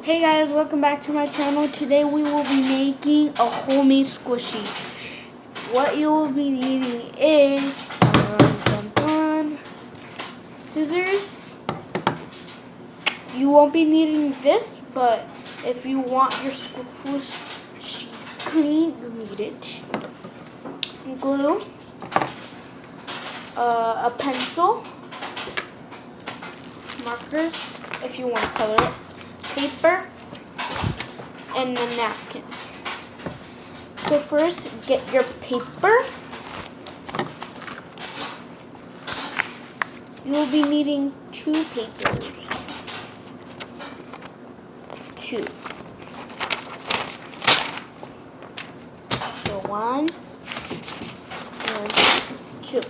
Hey guys, welcome back to my channel. Today we will be making a homemade squishy. What you will be needing is scissors. You won't be needing this, but if you want your squishy clean, you need it. Glue, a pencil, markers if you want to color it, paper, and a napkin. So first, get your paper. You will be needing two papers. Two. So one and two.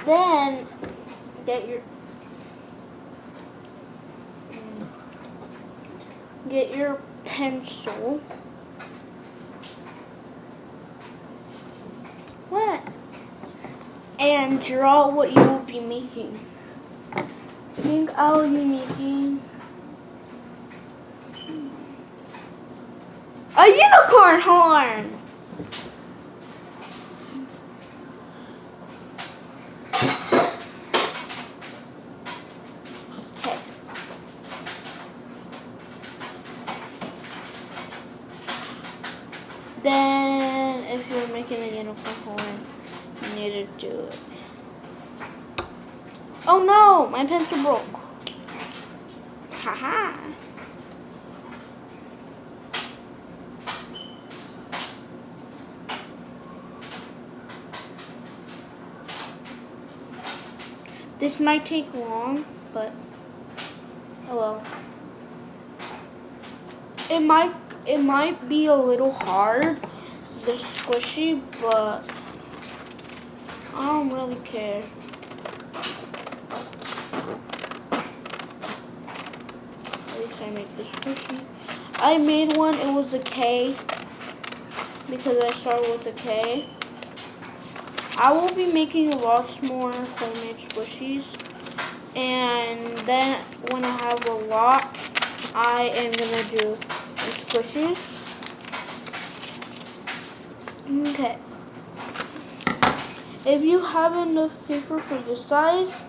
Then get your pencil. What? And draw what you will be making. I think I will be making a unicorn horn. Okay. Then, if you're making a unicorn horn, you need to do it. Oh no, my pencil broke. Haha. This might take long, but oh well. It might be a little hard, the squishy, but I don't really care. At least I make this squishy. I made one, it was a K, because I started with a K. I will be making lots more homemade squishies, and then when I have a lot, I am gonna do squishies. Okay. If you have enough paper for this size,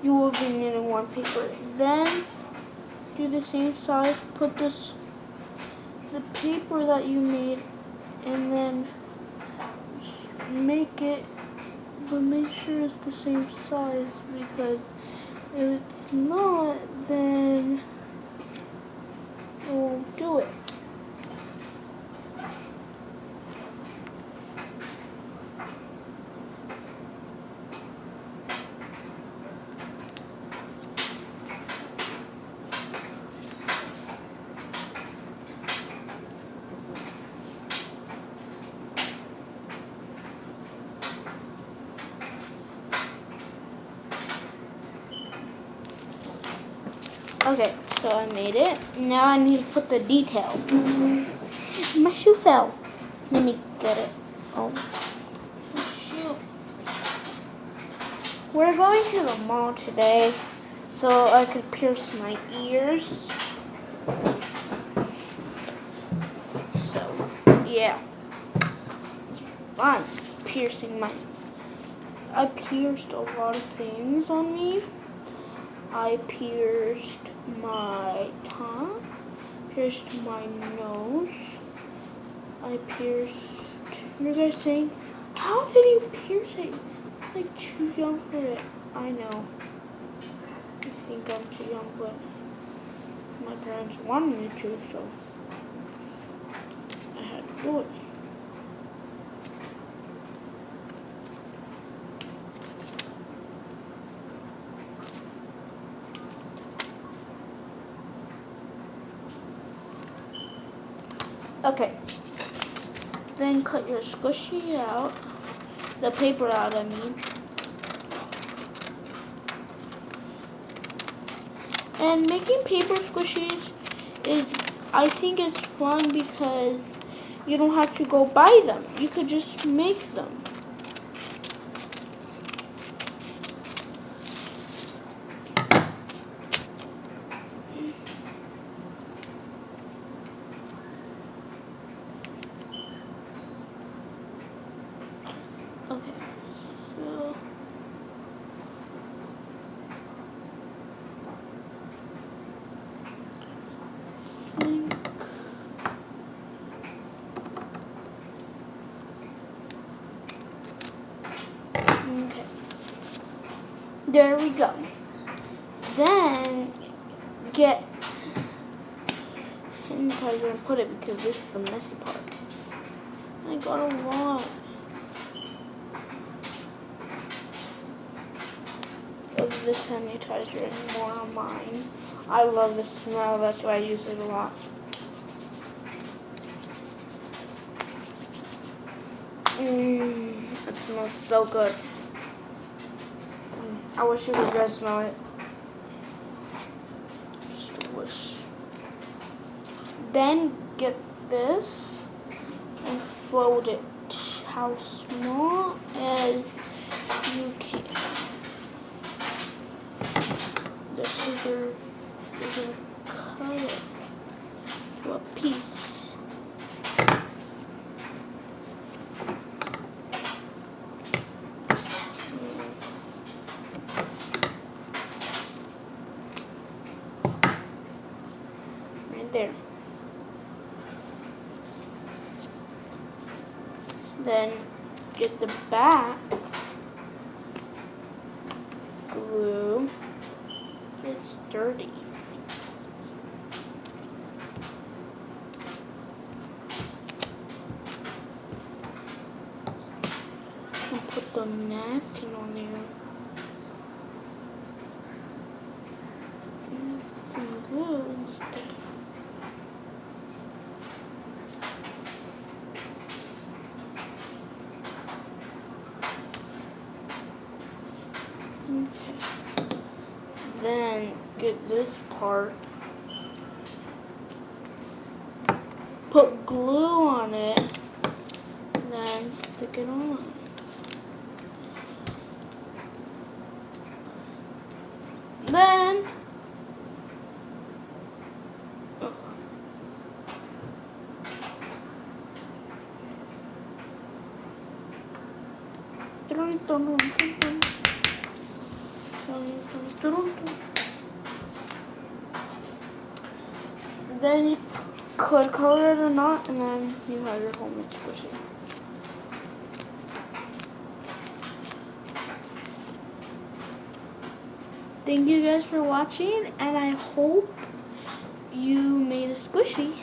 you will be needing one paper. Then do the same size. Put the paper that you made, and then make it. But make sure it's the same size, because if it's not, then it won't do it. Okay, so I made it. Now I need to put the detail. My shoe fell. Let me get it. Oh, shoot. We're going to the mall today, so I could pierce my ears. So, yeah. It's fun piercing my... I pierced a lot of things on me. I pierced my tongue, pierced my nose, I pierced, you guys saying, how did you pierce it? I'm like too young for it. I know. I think I'm too young, but my parents wanted me to, so I had to do it. Okay, then cut your squishy out, the paper out, I mean. And making paper squishies is, I think it's fun because you don't have to go buy them. You could just make them. There we go. Then get hand sanitizer and put it because this is the messy part. I got a lot of this sanitizer and more on mine. I love the smell, that's why I use it a lot. It smells so good. I wish you could guys smell it. Just a wish. Then get this and fold it how small as you can. The scissors will cut it to a piece. Right there. Then get the back glue. It's dirty. I'll put the napkin on there. Some glue instead. Okay. Then get this part. Put glue on it. Then stick it on. Then then you could color it a knot, and then you have your homemade squishy. Thank you guys for watching, and I hope you made a squishy.